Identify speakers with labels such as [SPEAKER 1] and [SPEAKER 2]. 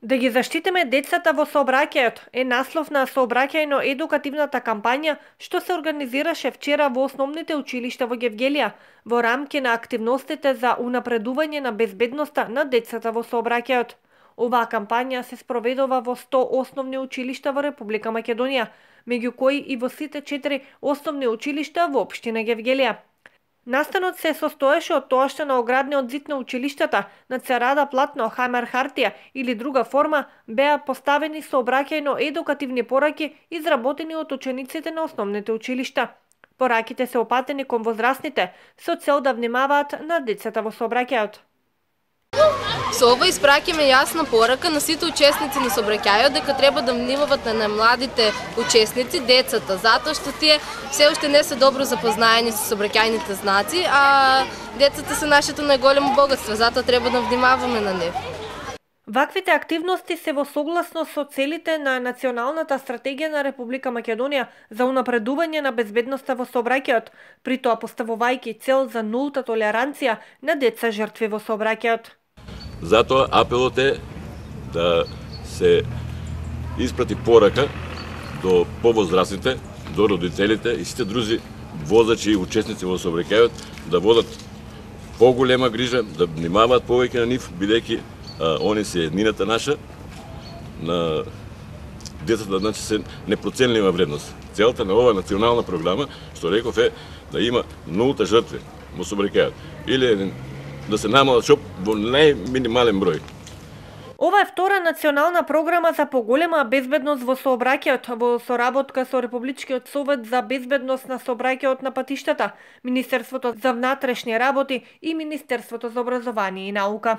[SPEAKER 1] Да ги заштитиме децата во сообраќајот е наслов на сообраќајно-едукативната кампања што се организираше вчера во основните училишта во Гевгелија во рамки на активностите за унапредување на безбедноста на децата во сообраќајот. Оваа кампања се спроведува во 100 основни училишта во Република Македонија, меѓу кои и во сите 4 основни училишта во општина Гевгелија. Настанот се состоеше од тоа што на оградниот зид на училиштата, на церада платно, хамер хартија или друга форма, беа поставени сообраќајно едукативни пораки изработени од учениците на основните училишта. Пораките се опатени кон возрастните со цел да внимаваат на децата во сообраќајот.
[SPEAKER 2] Со ова испраќаме јасна порака на сите учесници на сообраќајот дека треба да внимават на најмладите учесници, децата, затоа што тие се уште не се добро запознаени со сообраќајните знаци, а децата се нашето најголемо богатство, затоа треба да внимаваме на нив.
[SPEAKER 1] Ваквите активности се во согласно со целите на Националната стратегија на Република Македонија за унапредување на безбедноста во сообраќајот, при тоа поставувајќи цел за нулта толеранција на деца жртви во сообраќајот.
[SPEAKER 3] Затоа апелот е да се испрати порака до повозрастните, до родителите и сите други возачи и учесници во сообраќајот да водат поголема грижа, да внимаваат повеќе на нив, бидејќи они се еднината наша, на децата, значи се непроценлива вредност. Целта на оваа национална програма, што реков, е да има нулта жртви во сообраќајот или да се намалат во најминимален број.
[SPEAKER 1] Ова е втора национална програма за поголема безбедност во сообраќајот во соработка со Републичкиот совет за безбедност на сообраќајот на патиштата, Министерството за внатрешни работи и Министерството за образование и наука.